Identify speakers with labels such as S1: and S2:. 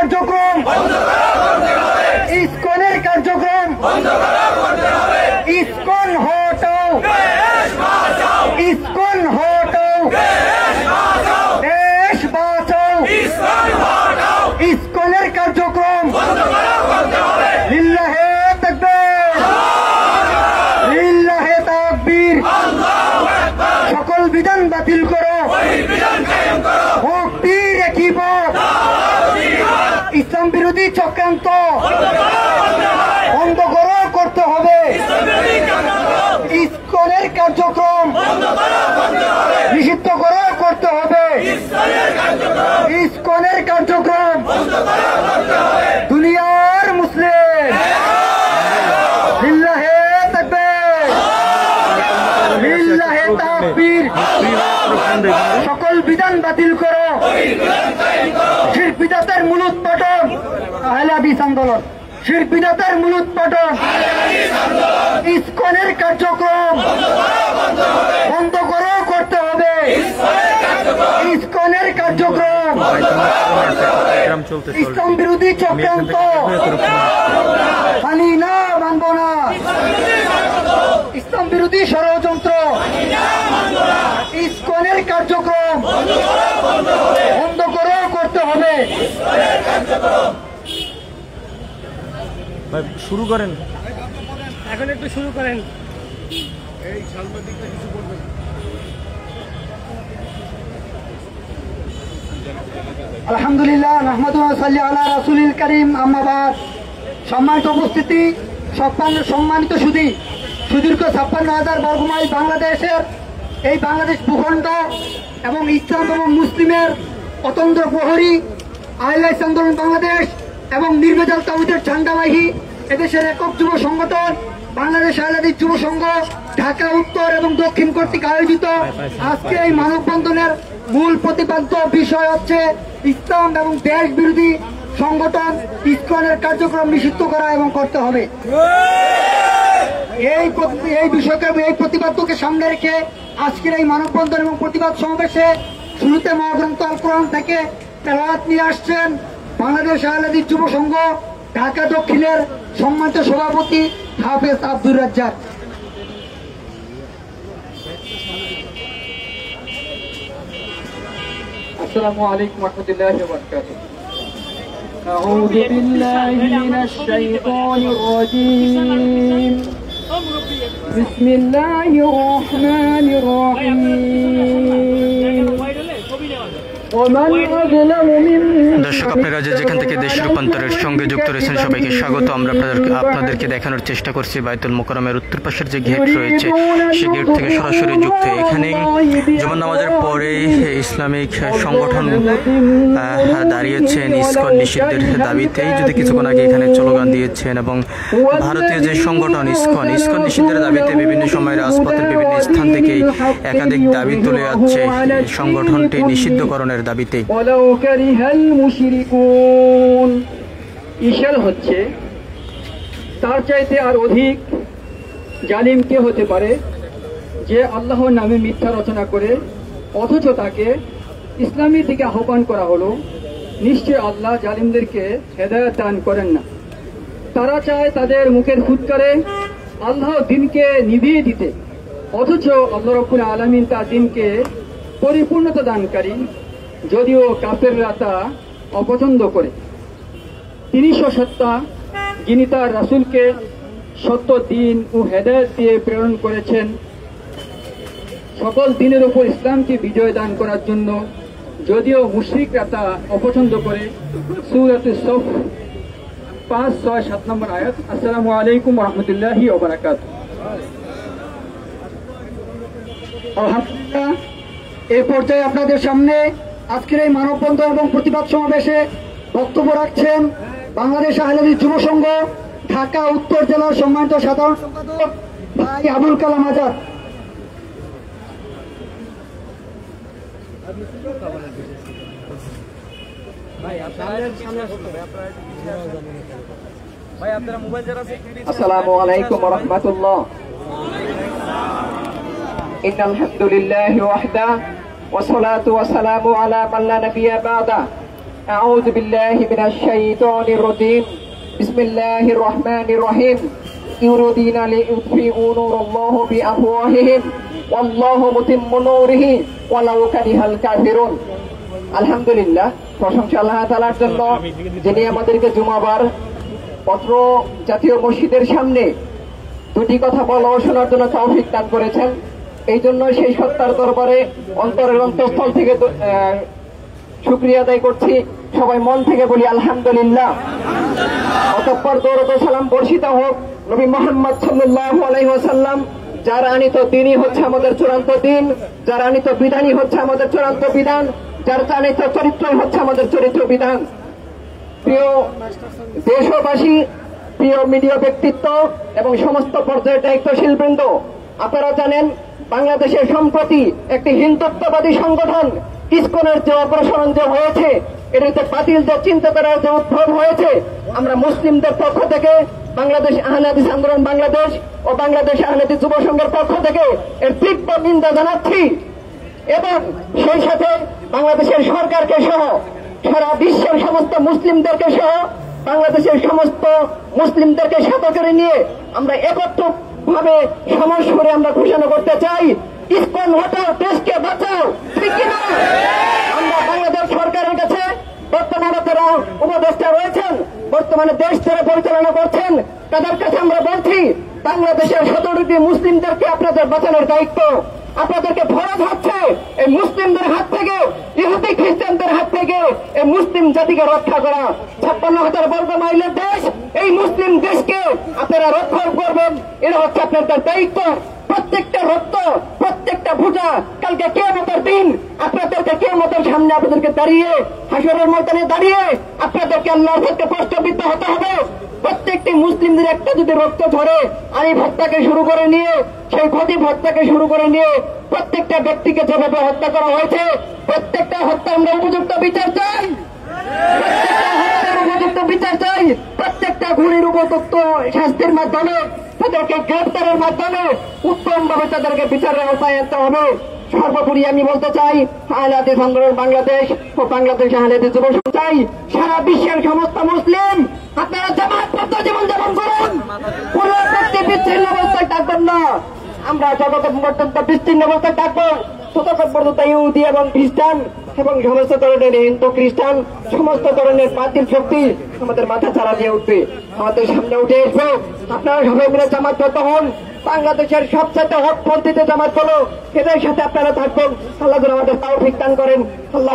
S1: কার্যক্রম ইসকনের কার্যক্রম ইসকন হটাও ইসকন হটাও দেশ বাঁচাও ইসকনের কার্যক্রম লিল্লাহে তাকবীর লিল্লাহে তাকবীর সকল বিধান বাতিল করো মুক্তির একই পথ ইসলাম বিরোধী চক্রান্ত বন্ধ করো করতে হবে ইসকনের কার্যক্রম নিষিদ্ধ করো করতে হবে ইসকনের কার্যক্রম দুনিয়ার মুসলিম লিল্লাহে তাকবীর লিল্লাহে তাকবীর সকল বিধান বাতিল করো শিরক বিদআতের মূলোৎপাটন আহলে হাদিস আন্দোলন শিরক বিদআতের মূলোৎপাটন ইসকনের কার্যক্রম বন্ধ করো করতে হবে ইসকনের কার্যক্রম ইসলাম বিরোধী চক্রান্ত মানি না মানব না ইসলাম বিরোধী ষড়যন্ত্র ইসকনের কার্যক্রম বন্ধ করো করতে হবে
S2: শুরু করেন
S3: এখন একটু শুরু করেন
S1: আলহামদুলিল্লাহ নাহমাদু ওয়া সাল্লি আলা রাসূলিল কারীম আম্মা বাদ সম্মানিত উপস্থিতি সম্মানিত সুদীর্ঘ 56,000 বর্গমাইল বাংলাদেশের এই বাংলাদেশ ভূখণ্ড এবং ইসলাম এবং মুসলিমের অতন্দ্র প্রহরী আহলে হাদিস আন্দোলন বাংলাদেশ এবং নির্ভেজাল তাওহীদের ঝান্ডাবাহী এদেশের একক যুব সংগঠন বাংলাদেশ আহলে হাদিস যুব সংঘ ঢাকা উত্তর এবং দক্ষিণ কর্তৃক আয়োজিত আজকে এই মানববন্ধনের মূল প্রতিপাদ্য বিষয় হচ্ছে ইসলাম এবং দেশ বিরোধী সংগঠন ইসকনের কার্যক্রম নিষিদ্ধ করা এবং করতে হবে। এই বিষয়কে এই প্রতিপাদ্যকে সামনে রেখে আজকের এই মানববন্ধন এবং প্রতিবাদ সমাবেশে শুরুতে মহাগ্রন্থ আল কোরআন থেকে তেলাওয়াত নিয়ে আসছেন বাংলাদেশ আহলে হাদিস যুব সংঘ ঢাকা দক্ষিণের সম্মানিত সভাপতি হাফেজ আব্দুর রাজ্জাক।
S4: السلام عليكم ورحمة الله وبركاته. أعوذ بالله من الشيطان الرجيم. بسم الله الرحمن الرحيم.
S2: দর্শক আপনারা যেখান থেকে দেশ রূপান্তরের সঙ্গে যুক্ত রয়েছেন সবাইকে স্বাগত। আমরা আপনাদেরকে দেখানোর চেষ্টা করছি বাইতুল মোকাররমের উত্তর পাশের যে গেট রয়েছে সেই গেট থেকে সরাসরি যুক্ত। এখানে জুমার নামাজের পরে ইসলামিক সংগঠন দাঁড়িয়েছেন ইসকন নিষিদ্ধের দাবিতেই, যদি কিছুক্ষণ আগে এখানে স্লোগান দিয়েছেন এবং ভারতীয় যে সংগঠন ইসকন নিষিদ্ধের দাবিতে বিভিন্ন সময় রাজপথের বিভিন্ন স্থান থেকে একাধিক দাবি তুলে যাচ্ছে সংগঠনটি নিষিদ্ধকরণের দাবিতে।
S4: ইশার হচ্ছে তার চাইতে আর অধিক জালিম কে হতে পারে যে আল্লাহর নামে মিথ্যা রচনা করে অথচ তাকে ইসলামের দিকে আহ্বান করা হলো। নিশ্চয় আল্লাহ জালিমদেরকে হেদায়েত দান করেন না। তারা চায় তাদের মুখের ফুৎকারে আল্লাহ দিনকে নিভিয়ে দিতে, অথচ আল্লাহ রাব্বুল আলামিন তার দিনকে পরিপূর্ণতা দানকারী, যদিও কাফেররা তা অপছন্দ করে। তিনি সত্তা, যিনি তার রাসূলকে সত্য দিন ও হেদায়েত দিয়ে প্রেরণ করেছেন সকল দিনের উপর ইসলামকে বিজয় দান করার জন্য, যদিও মুশরিকরা তা অপছন্দ করে। সূরাতুস সফ 5, 6, 7 নম্বর আয়াত। আসসালামু আলাইকুম ওয়া রাহমাতুল্লাহি ওয়া বারাকাতুহু।
S1: আলহামদুলিল্লাহ, এই পর্যায়ে আপনাদের সামনে আজকের এই মানববন্ধন এবং প্রতিবাদ সমাবেশে বক্তব্য রাখছেন বাংলাদেশ আহলে হাদিস যুব সংঘ ঢাকা উত্তর জেলার সম্মানিত সাধারণ সম্পাদক ভাই আবুল কালাম আজাদ।
S4: আসসালামু আলাইকুম ওয়া রাহমাতুল্লাহ। ইন্নাল হামদুলিল্লাহি ওয়াহদা ওয়া সলাতু ওয়া সালামু আলা মান লা নাবিয়্যা বা'দা أعوذ بالله من الشيطان الرجيم بسم الله الرحمن الرحيم يريدون ليطفئوا نور الله بأفواههم والله متم نوره ولو كره الكافرون আলহামদুলিল্লাহ, প্রশংসা আল্লাহ তাআলার জন্য যিনি আমাদেরকে জুমাবার পত্র জাতীয় মসজিদের সামনে দুটি কথা বলা ও শোনার জন্য তৌফিক দান করেছেন। এই জন্য সেই সত্তার দরবারে অন্তরের অন্তঃস্থল থেকে শুকরিয়া আদায় করছি। সবাই মন থেকে বলি আলহামদুলিল্লাহ। অতঃপর দরুদ ও সালাম বর্ষিত হোক নবী মুহাম্মদ সাল্লাল্লাহু আলাইহি ওয়াসাল্লাম, যার আনিত দিনই হচ্ছে আমাদের চূড়ান্ত দিন, যার আনিত বিধানই হচ্ছে আমাদের চূড়ান্ত বিধান, যার আনিত চরিত্রই হচ্ছে আমাদের চরিত্র বিধান। প্রিয় দেশবাসী, প্রিয় মিডিয়া ব্যক্তিত্ব এবং সমস্ত পর্যায়ের দায়িত্বশীল বৃন্দ, আপনারা জানেন বাংলাদেশের সম্প্রতি একটি হিন্দুত্ববাদী সংগঠন ইসকনের যে অগ্রসরণ যে হয়েছে, এটাতে বাতিল যে চিন্তাধারার যে উদ্ভব হয়েছে, আমরা মুসলিমদের পক্ষ থেকে বাংলাদেশ আহলে হাদিস আন্দোলন বাংলাদেশ ও বাংলাদেশ আহলে হাদিস যুব সংঘের পক্ষ থেকে এর তীব্র নিন্দা জানাচ্ছি এবং সেই সাথে বাংলাদেশের সরকারকে সহ সারা বিশ্বের সমস্ত মুসলিমদেরকে সহ বাংলাদেশের সমস্ত মুসলিমদেরকে সাথে করে নিয়ে আমরা একত্রভাবে সমস্বরে আমরা ঘোষণা করতে চাই, ইসকন হটাও, দেশকে বাঁচাও। ঠিক কিনা? আমরা বাংলাদেশ সরকারের কাছে বর্তমানে যারা উপদেষ্টা রয়েছেন, বর্তমানে দেশ যারা পরিচালনা করছেন, তাদের কাছে আমরা বলছি বাংলাদেশের 17টি মুসলিমদেরকে আপনাদের বাঁচানোর দায়িত্ব, আপনাদেরকে ফরজ হচ্ছে এই মুসলিমদের হাত থেকে, ইহুদি খ্রিস্টানদের হাত থেকে এই মুসলিম জাতিকে রক্ষা করা। 56,000 বর্গ মাইলের দেশ, এই মুসলিম দেশকে আপনারা রক্ষা করবেন, এটা হচ্ছে আপনাদের দায়িত্ব। প্রত্যেকটা রক্ত, প্রত্যেকটা ভুজা কালকে কিয়ামতের দিন আপনাদেরকে কিয়ামতের সামনে আপনাদেরকে দাঁড়িয়ে, হাসরের ময়দানে দাঁড়িয়ে আপনাদেরকে আল্লাহর কাছে প্রশ্নবিদ্ধ হতে হবে। প্রত্যেকটি মুসলিমদের একটা যদি রক্ত ধরে, আরিফ হত্যাকে শুরু করে নিয়ে, সেই খতিব হত্যাকে শুরু করে নিয়ে প্রত্যেকটা ব্যক্তিকে যেভাবে হত্যা করা হয়েছে, প্রত্যেকটা হত্যা আমরা উপযুক্ত বিচার চাই, প্রত্যেকটা হত্যার উপযুক্ত বিচার চাই, প্রত্যেকটা খুনির উপযুক্ত শাস্তির মাধ্যমে, তাদেরকে গ্রেফতারের মাধ্যমে উত্তমভাবে তাদেরকে বিচারের আওতায় আনতে হবে। সর্বোপরি আমি বলতে চাই, আহলে হাদিস আন্দোলন বাংলাদেশ ও বাংলাদেশ আহলে হাদিস যুব সংঘ চাই সারা বিশ্বের সমস্ত মুসলিম আপনারা জামাতবদ্ধ জীবনযাপন করুন, কোন ব্যক্তি বিচ্ছিন্ন অবস্থায় থাকবেন না। আমরা যতক্ষণ পর্যন্ত বিচ্ছিন্ন অবস্থায় থাকবো ততক্ষণ পর্যন্ত ইহুদি এবং খ্রিস্টান এবং সমস্ত ধরনের হিন্দু খ্রিস্টান সমস্ত ধরনের বাতিল শক্তি আমাদের মাথা চারা দিয়ে উঠবে, আমাদের সামনে উঠে আসবে। আপনারা সবাই মিলে জামাতবদ্ধ হন, বাংলাদেশের সবচেয়ে হকপন্থীতে জামাত হলো, এদের সাথে আপনারা থাকবেন। আল্লাহ আমাদের তৌফিক দান করেন। আল্লাহ